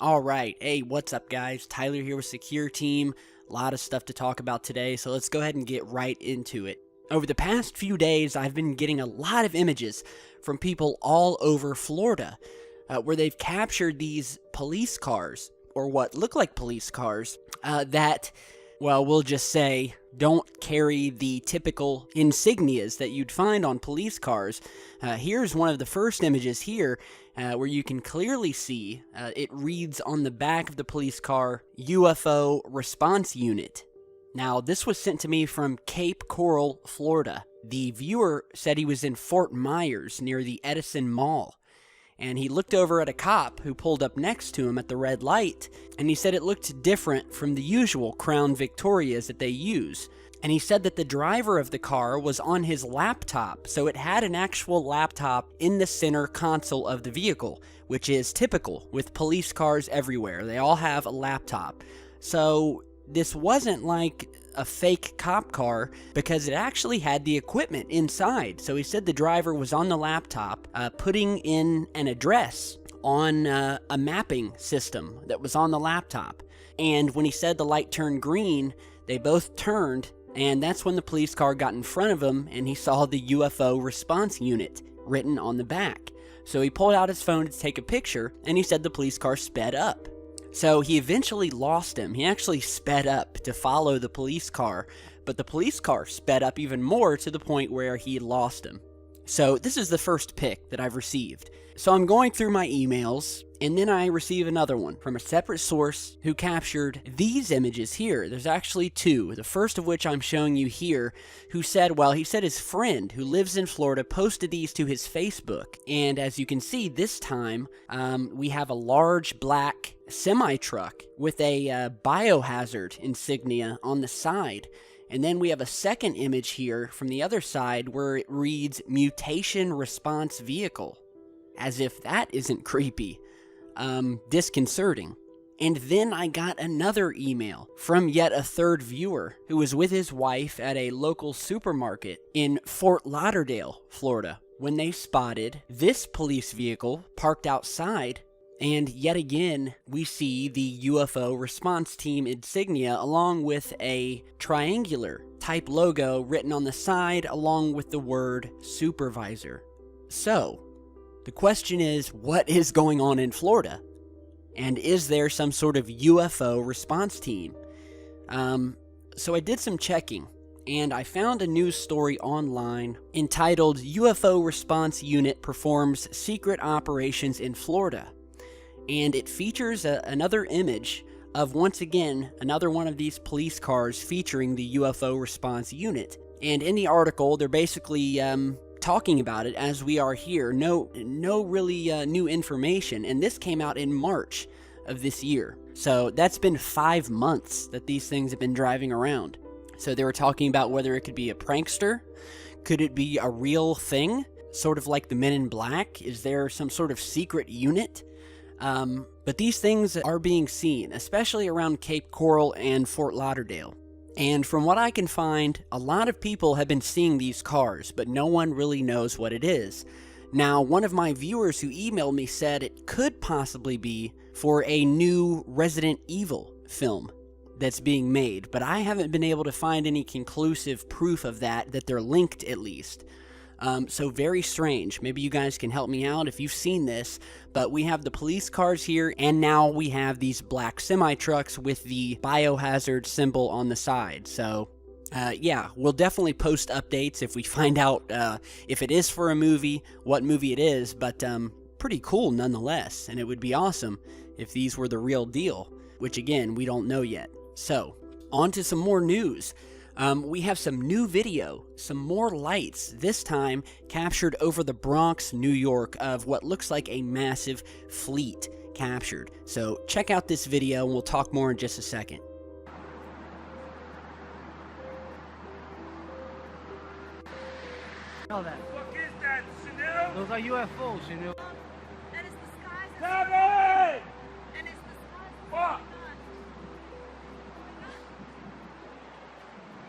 All right. Hey, what's up, guys? Tyler here with Secure Team. A lot of stuff to talk about today, so let's go ahead and get right into it. Over the past few days, I've been getting a lot of images from people all over Florida where they've captured these police cars, or what look like police cars, that, well, we'll just say don't carry the typical insignias that you'd find on police cars. Here's one of the first images here where you can clearly see it reads on the back of the police car, UFO Response Unit. Now, this was sent to me from Cape Coral, Florida. The viewer said he was in Fort Myers near the Edison Mall, and he looked over at a cop who pulled up next to him at the red light, and he said it looked different from the usual Crown Victorias that they use. And he said that the driver of the car was on his laptop, so it had an actual laptop in the center console of the vehicle, which is typical with police cars everywhere. They all have a laptop. So this wasn't like a fake cop car because it actually had the equipment inside. So he said the driver was on the laptop putting in an address on a mapping system that was on the laptop. And when he said the light turned green, they both turned, and that's when the police car got in front of him and he saw the UFO Response Unit written on the back. So he pulled out his phone to take a picture, and he said the police car sped up. So he eventually lost him. He actually sped up to follow the police car, but the police car sped up even more to the point where he lost him. So this is the first pic that I've received. So I'm going through my emails, and then I receive another one from a separate source who captured these images here. There's actually two, the first of which I'm showing you here, who said, well, he said his friend who lives in Florida posted these to his Facebook. And as you can see, this time we have a large black semi-truck with a biohazard insignia on the side. And then we have a second image here from the other side where it reads Mutation Response Vehicle. As if that isn't creepy. Disconcerting. And then I got another email from yet a third viewer who was with his wife at a local supermarket in Fort Lauderdale, Florida, when they spotted this police vehicle parked outside. And yet again, we see the UFO response team insignia along with a triangular type logo written on the side along with the word supervisor. So, the question is, what is going on in Florida? And is there some sort of UFO response team? So I did some checking, and I found a news story online entitled UFO Response Unit Performs Secret Operations in Florida. And it features another image of, once again, another one of these police cars featuring the UFO Response Unit. And in the article, they're basically talking about it as we are here. No really new information, and this came out in March of this year. So that's been 5 months that these things have been driving around. So they were talking about whether it could be a prankster, could it be a real thing, sort of like the Men in Black? Is there some sort of secret unit? But these things are being seen, especially around Cape Coral and Fort Lauderdale. And from what I can find, a lot of people have been seeing these cars, but no one really knows what it is. Now, one of my viewers who emailed me said it could possibly be for a new Resident Evil film that's being made, but I haven't been able to find any conclusive proof of that they're linked at least. So very strange. Maybe you guys can help me out if you've seen this, but we have the police cars here, and now we have these black semi-trucks with the biohazard symbol on the side. So, yeah, we'll definitely post updates if we find out if it is for a movie, what movie it is, but pretty cool nonetheless, and it would be awesome if these were the real deal, which again, we don't know yet. So, on to some more news. We have some new video, some more lights, this time captured over the Bronx, New York, of what looks like a massive fleet captured. So check out this video and we'll talk more in just a second. All that. What is that, Chanel? Those are UFOs, Chanel. And it's disguised as Tommy! and it's disguised as What?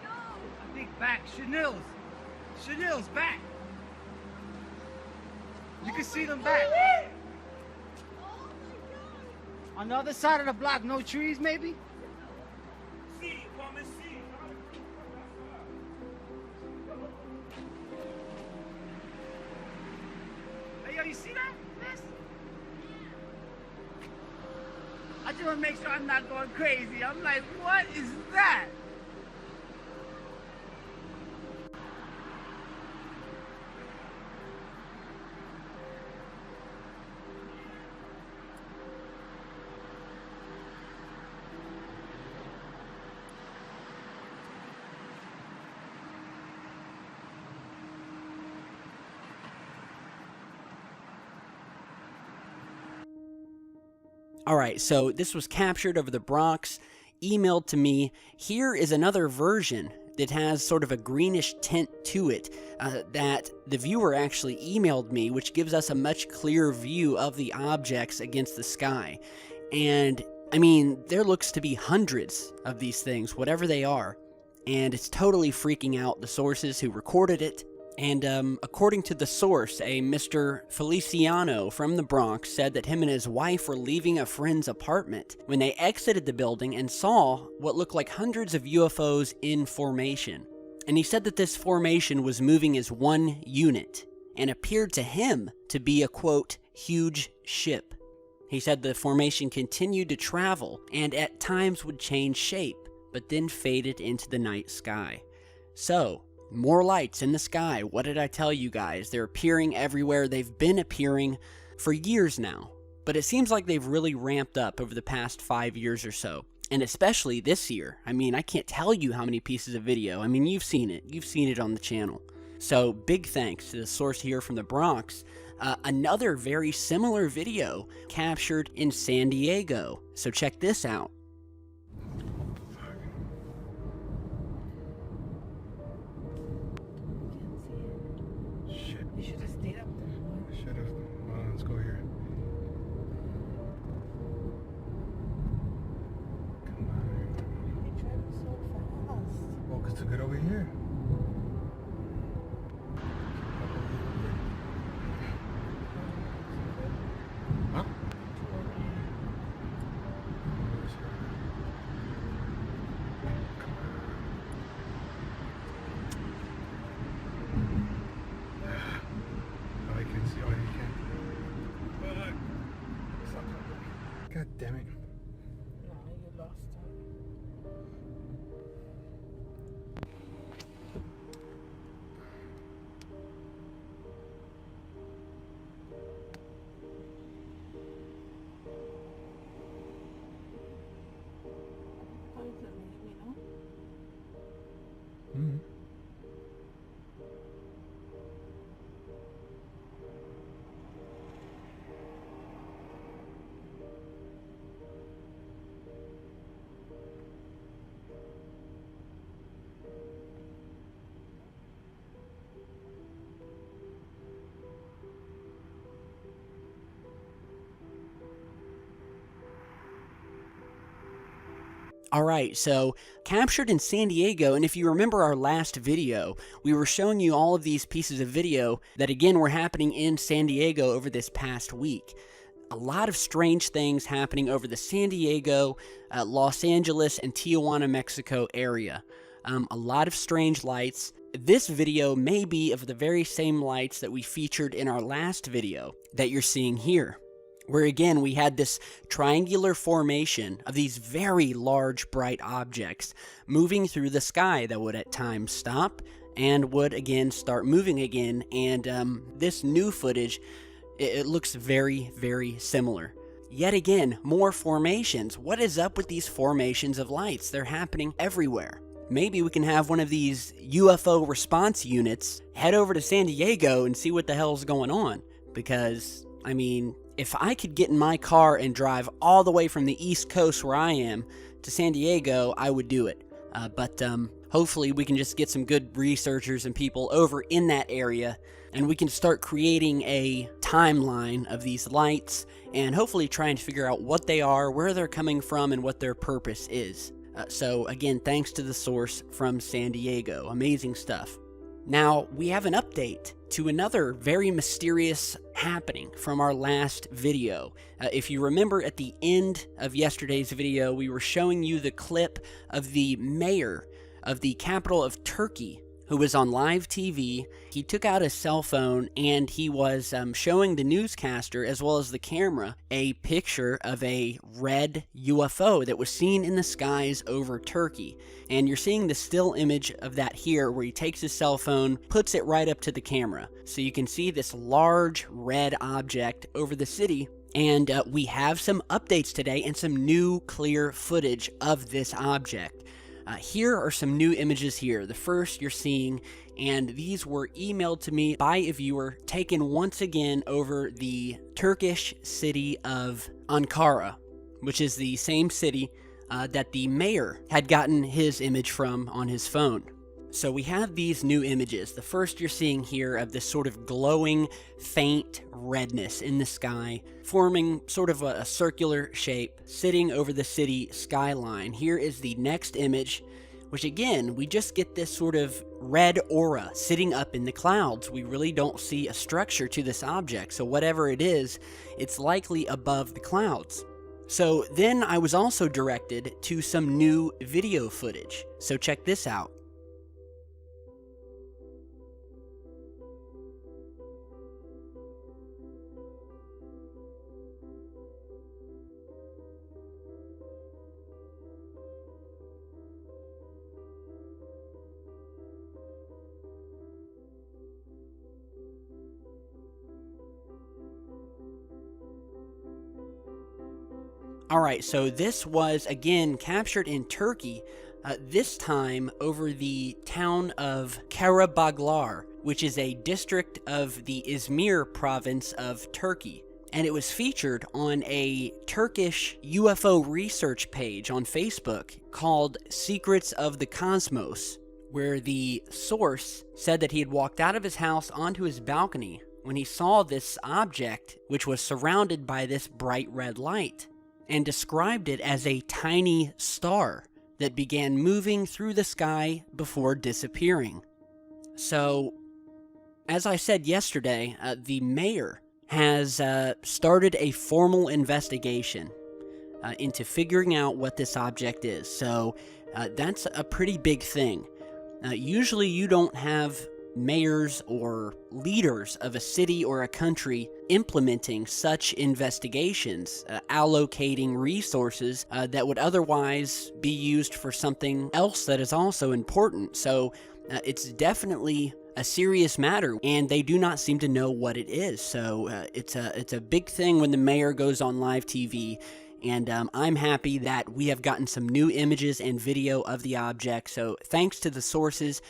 Yo! I think back. Chanel's back. You can see them back. Oh my god! On the other side of the block, no trees, maybe? See, come and see. Hey, yo, you see that? This? I just want to make sure I'm not going crazy. I'm like, what is that? Alright, so this was captured over the Bronx, emailed to me. Here is another version that has sort of a greenish tint to it that the viewer actually emailed me, which gives us a much clearer view of the objects against the sky. And, I mean, there looks to be hundreds of these things, whatever they are. And it's totally freaking out the sources who recorded it. And according to the source, a Mr. Feliciano from the Bronx said that him and his wife were leaving a friend's apartment when they exited the building and saw what looked like hundreds of UFOs in formation. And he said that this formation was moving as one unit and appeared to him to be a, quote, huge ship. He said the formation continued to travel and at times would change shape, but then faded into the night sky. So, more lights in the sky. What did I tell you guys? They're appearing everywhere. They've been appearing for years now. But it seems like they've really ramped up over the past 5 years or so. And especially this year. I mean, I can't tell you how many pieces of video. I mean, you've seen it. You've seen it on the channel. So, big thanks to the source here from the Bronx. Another very similar video captured in San Diego. So check this out. You should have stayed up there. Should have. Well, let's go here. Come on. You're driving so fast. Well, because to get over here. Huh? Oh, I can see. Oh, you can. God damn it. No, you lost time. How is it, you know? Mm-hmm. Alright, so captured in San Diego, and if you remember our last video, we were showing you all of these pieces of video that again were happening in San Diego over this past week. A lot of strange things happening over the San Diego, Los Angeles, and Tijuana, Mexico area. A lot of strange lights. This video may be of the very same lights that we featured in our last video that you're seeing here, where again we had this triangular formation of these very large bright objects moving through the sky that would at times stop and would again start moving again. And this new footage, it looks very, very similar. Yet again, more formations. What is up with these formations of lights? They're happening everywhere. Maybe we can have one of these UFO response units head over to San Diego and see what the hell's going on. Because, I mean, if I could get in my car and drive all the way from the East Coast where I am to San Diego, I would do it. But hopefully we can just get some good researchers and people over in that area, and we can start creating a timeline of these lights and hopefully trying to figure out what they are, where they're coming from, and what their purpose is. So again, thanks to the source from San Diego. Amazing stuff. Now, we have an update to another very mysterious happening from our last video. If you remember at the end of yesterday's video, we were showing you the clip of the mayor of the capital of Turkey who was on live TV. He took out his cell phone and he was showing the newscaster as well as the camera a picture of a red UFO that was seen in the skies over Turkey. And you're seeing the still image of that here where he takes his cell phone, puts it right up to the camera. So you can see this large red object over the city. And we have some updates today and some new clear footage of this object. Here are some new images here. The first you're seeing, and these were emailed to me by a viewer, taken once again over the Turkish city of Ankara, which is the same city that the mayor had gotten his image from on his phone. So we have these new images. The first you're seeing here of this sort of glowing, faint redness in the sky, forming sort of a circular shape, sitting over the city skyline. Here is the next image, which again, we just get this sort of red aura sitting up in the clouds. We really don't see a structure to this object, so whatever it is, it's likely above the clouds. So then I was also directed to some new video footage. So check this out. Alright, so this was again captured in Turkey, this time over the town of Karabaglar, which is a district of the Izmir province of Turkey. And it was featured on a Turkish UFO research page on Facebook called Secrets of the Cosmos, where the source said that he had walked out of his house onto his balcony when he saw this object, which was surrounded by this bright red light, and described it as a tiny star that began moving through the sky before disappearing. So, as I said yesterday, the mayor has started a formal investigation into figuring out what this object is. So, that's a pretty big thing. Usually you don't have mayors or leaders of a city or a country implementing such investigations, allocating resources that would otherwise be used for something else that is also important. So it's definitely a serious matter, and they do not seem to know what it is. So it's a big thing when the mayor goes on live TV. And I'm happy that we have gotten some new images and video of the object. So thanks to the sources,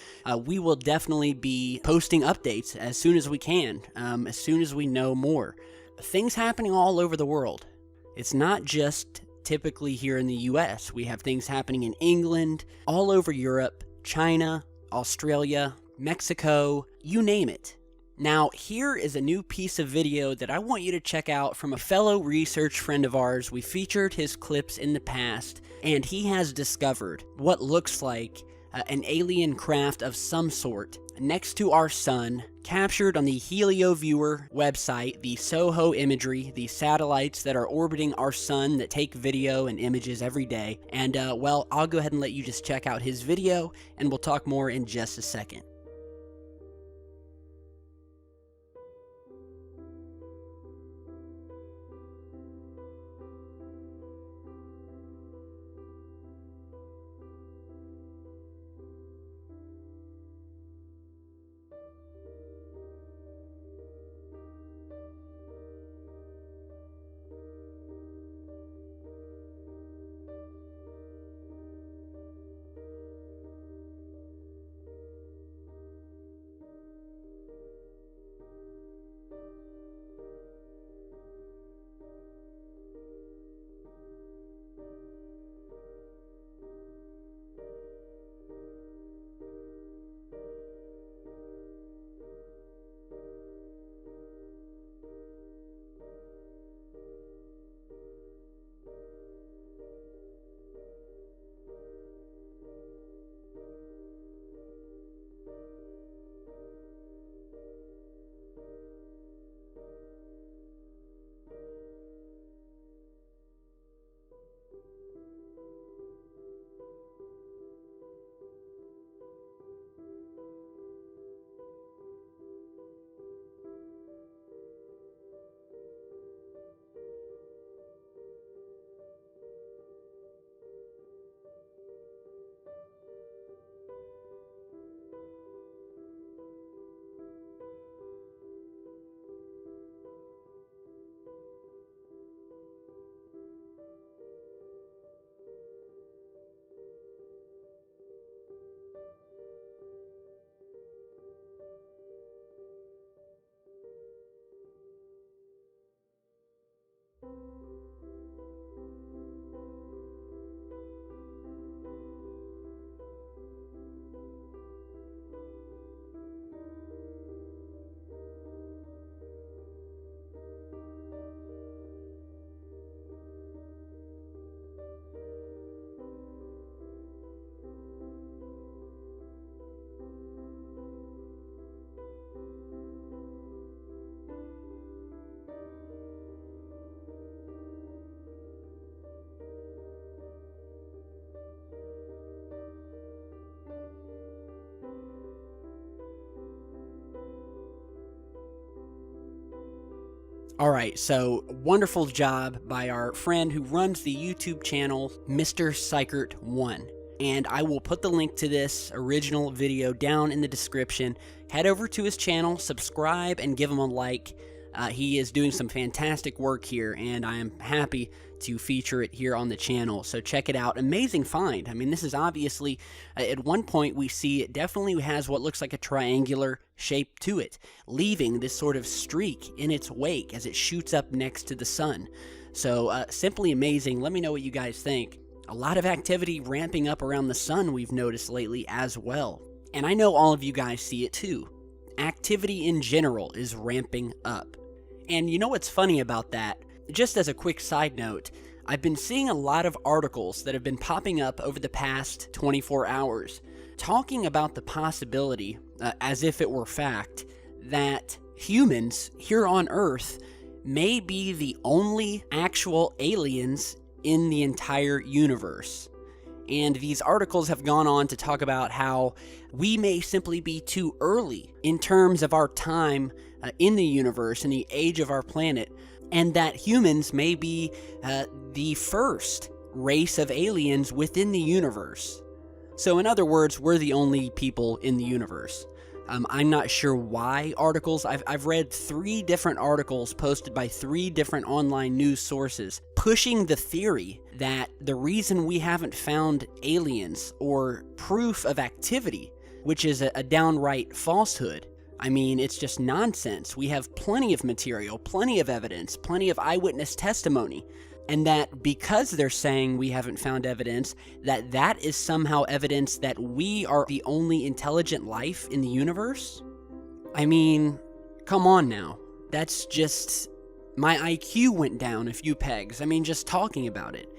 we will definitely be posting updates as soon as we can, as soon as we know more. Things happening all over the world. It's not just typically here in the US. We have things happening in England, all over Europe, China, Australia, Mexico, you name it. Now, here is a new piece of video that I want you to check out from a fellow research friend of ours. We featured his clips in the past, and he has discovered what looks like an alien craft of some sort next to our sun, captured on the HelioViewer website, the SOHO imagery, the satellites that are orbiting our sun that take video and images every day. And, well, I'll go ahead and let you just check out his video, and we'll talk more in just a second. Alright, so wonderful job by our friend who runs the YouTube channel, Mr. Sykert1. And I will put the link to this original video down in the description. Head over to his channel, subscribe, and give him a like. He is doing some fantastic work here, and I am happy to feature it here on the channel. So check it out. Amazing find. I mean, this is obviously, at one point we see it definitely has what looks like a triangular shape to it, leaving this sort of streak in its wake as it shoots up next to the sun. So simply amazing. Let me know what you guys think. A lot of activity ramping up around the sun we've noticed lately as well. And I know all of you guys see it too. Activity in general is ramping up. And you know what's funny about that? Just as a quick side note, I've been seeing a lot of articles that have been popping up over the past 24 hours talking about the possibility, as if it were fact, that humans here on Earth may be the only actual aliens in the entire universe. And these articles have gone on to talk about how we may simply be too early in terms of our time in the universe and the age of our planet, and that humans may be the first race of aliens within the universe. So in other words, we're the only people in the universe. I'm not sure why articles. I've read 3 different articles posted by 3 different online news sources pushing the theory that the reason we haven't found aliens or proof of activity, which is a downright falsehood. I mean, it's just nonsense. We have plenty of material, plenty of evidence, plenty of eyewitness testimony. And that because they're saying we haven't found evidence, that is somehow evidence that we are the only intelligent life in the universe? I mean, come on now. That's just... my IQ went down a few pegs. I mean, just talking about it.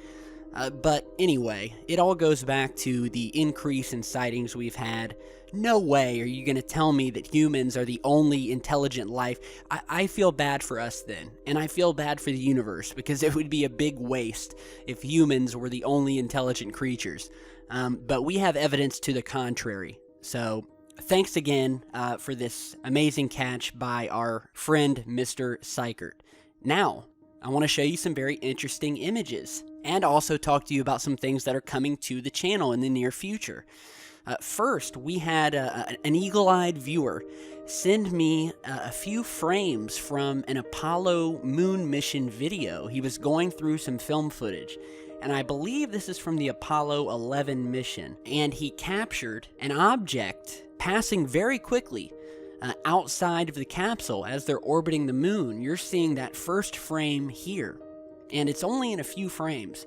But anyway, it all goes back to the increase in sightings we've had. No way are you going to tell me that humans are the only intelligent life. I feel bad for us then, and I feel bad for the universe, because it would be a big waste if humans were the only intelligent creatures. But we have evidence to the contrary. So thanks again for this amazing catch by our friend Mr. Sykert. Now, I want to show you some very interesting images, and also talk to you about some things that are coming to the channel in the near future. First, we had an eagle-eyed viewer send me a few frames from an Apollo moon mission video. He was going through some film footage, and I believe this is from the Apollo 11 mission, and he captured an object passing very quickly outside of the capsule as they're orbiting the moon. You're seeing that first frame here, and it's only in a few frames.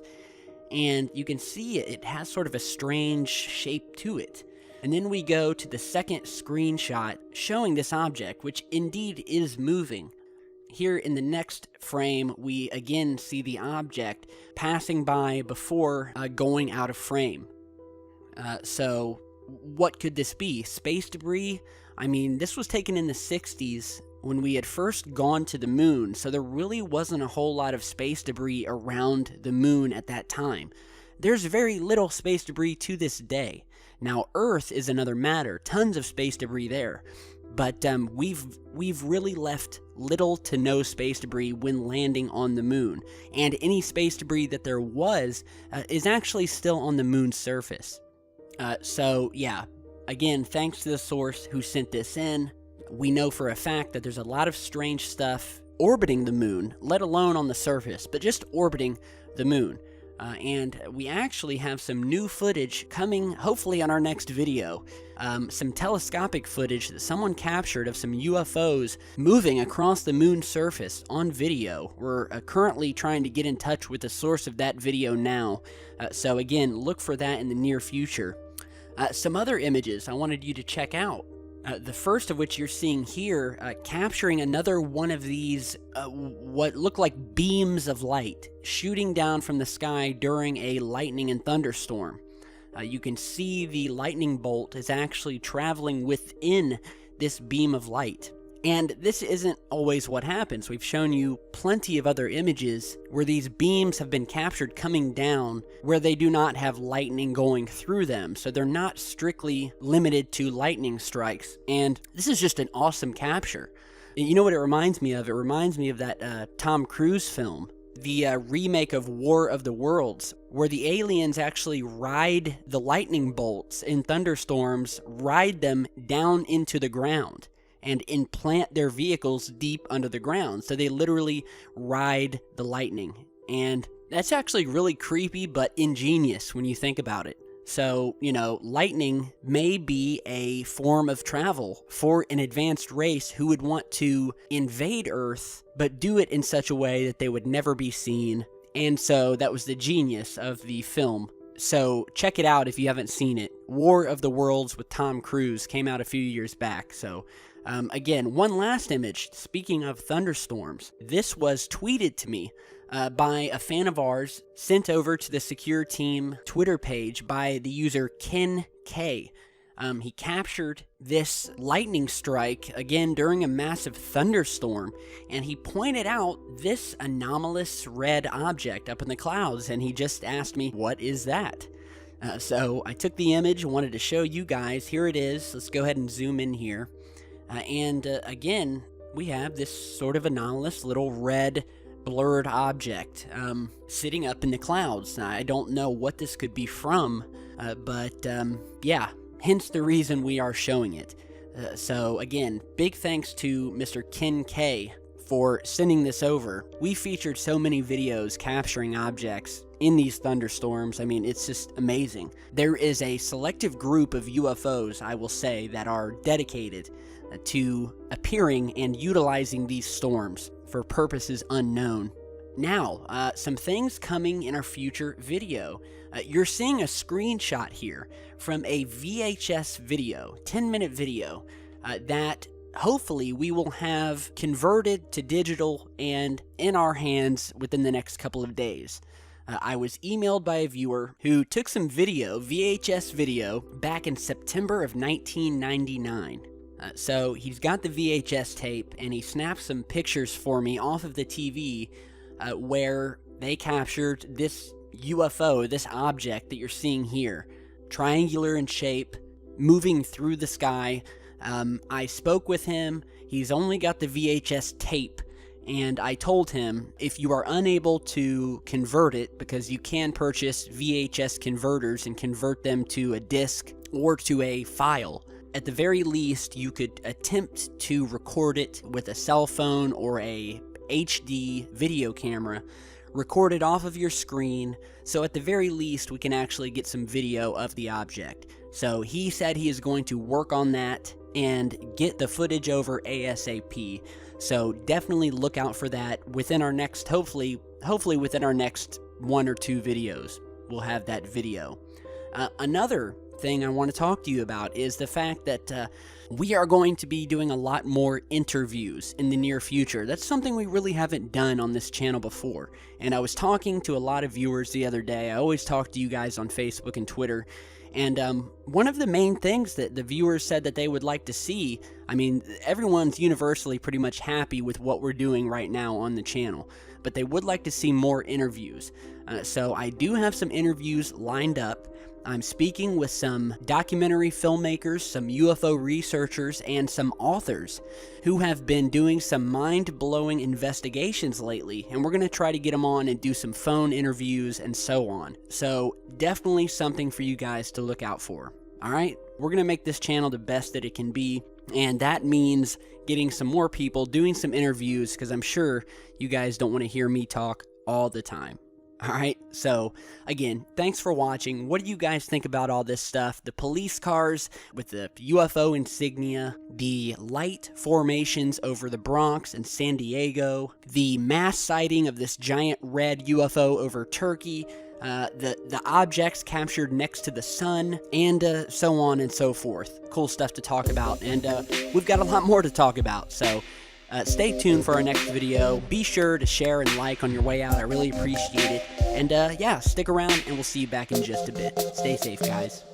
And you can see it has sort of a strange shape to it. And then we go to the second screenshot showing this object, which indeed is moving. Here in the next frame, we again see the object passing by before going out of frame. So what could this be? Space debris? I mean, this was taken in the 60s when we had first gone to the moon, so there really wasn't a whole lot of space debris around the moon at that time. There's very little space debris to this day. Now, Earth is another matter, tons of space debris there, but we've really left little to no space debris when landing on the moon, and any space debris that there was is actually still on the moon's surface. So yeah, again, thanks to the source who sent this in. We know for a fact that there's a lot of strange stuff orbiting the moon, let alone on the surface, but just orbiting the moon. And we actually have some new footage coming, hopefully, on our next video. Some telescopic footage that someone captured of some UFOs moving across the moon's surface on video. We're currently trying to get in touch with the source of that video now. So again, look for that in the near future. Some other images I wanted you to check out. The first of which you're seeing here, capturing another one of these, what look like beams of light shooting down from the sky during a lightning and thunderstorm. You can see the lightning bolt is actually traveling within this beam of light. And this isn't always what happens. We've shown you plenty of other images where these beams have been captured coming down where they do not have lightning going through them. So they're not strictly limited to lightning strikes. And this is just an awesome capture. You know what it reminds me of? It reminds me of that Tom Cruise film, the remake of War of the Worlds, where the aliens actually ride the lightning bolts in thunderstorms, ride them down into the ground, and implant their vehicles deep under the ground. So they literally ride the lightning. And that's actually really creepy, but ingenious when you think about it. So, you know, lightning may be a form of travel for an advanced race who would want to invade Earth, but do it in such a way that they would never be seen. And so that was the genius of the film. So check it out if you haven't seen it. War of the Worlds with Tom Cruise came out a few years back. So again, one last image. Speaking of thunderstorms, this was tweeted to me by a fan of ours, sent over to the Secure Team Twitter page by the user Ken K. He captured this lightning strike, again, during a massive thunderstorm, and he pointed out this anomalous red object up in the clouds, and he just asked me, what is that? So I took the image, wanted to show you guys. Here it is. Let's go ahead and zoom in here. Again, we have this sort of anomalous little red blurred object sitting up in the clouds. Now, I don't know what this could be from, but yeah, hence the reason we are showing it. So again, big thanks to Mr. Ken K for sending this over. We featured so many videos capturing objects in these thunderstorms. I mean, it's just amazing. There is a selective group of UFOs, I will say, that are dedicated to appearing and utilizing these storms for purposes unknown. Now, some things coming in our future video. You're seeing a screenshot here from a VHS video, 10-minute video, that hopefully we will have converted to digital and in our hands within the next couple of days. I was emailed by a viewer who took some video, VHS video, back in September of 1999. So he's got the VHS tape, and he snapped some pictures for me off of the TV where they captured this UFO, this object that you're seeing here, triangular in shape, moving through the sky. I spoke with him. He's only got the VHS tape, and I told him, if you are unable to convert it, because you can purchase VHS converters and convert them to a disc or to a file, at the very least, you could attempt to record it with a cell phone or a HD video camera, record it off of your screen, so at the very least we can actually get some video of the object. So he said he is going to work on that and get the footage over ASAP. So definitely look out for that within our next, hopefully within our next 1 or 2 videos, we'll have that video. Another thing I want to talk to you about is the fact that we are going to be doing a lot more interviews in the near future. That's something we really haven't done on this channel before. And I was talking to a lot of viewers the other day. I always talk to you guys on Facebook and Twitter. And one of the main things that the viewers said that they would like to see, I mean, everyone's universally pretty much happy with what we're doing right now on the channel, but they would like to see more interviews. So I do have some interviews lined up. I'm speaking with some documentary filmmakers, some UFO researchers, and some authors who have been doing some mind-blowing investigations lately, and we're going to try to get them on and do some phone interviews and so on. So definitely something for you guys to look out for. Alright, we're going to make this channel the best that it can be, and that means getting some more people, doing some interviews, because I'm sure you guys don't want to hear me talk all the time. Alright, so again, thanks for watching. What do you guys think about all this stuff? The police cars with the UFO insignia, the light formations over the Bronx and San Diego, the mass sighting of this giant red UFO over Turkey, the objects captured next to the sun, and so on and so forth. Cool stuff to talk about, and we've got a lot more to talk about, so stay tuned for our next video. Be sure to share and like on your way out. I really appreciate it. And yeah, stick around and we'll see you back in just a bit. Stay safe, guys.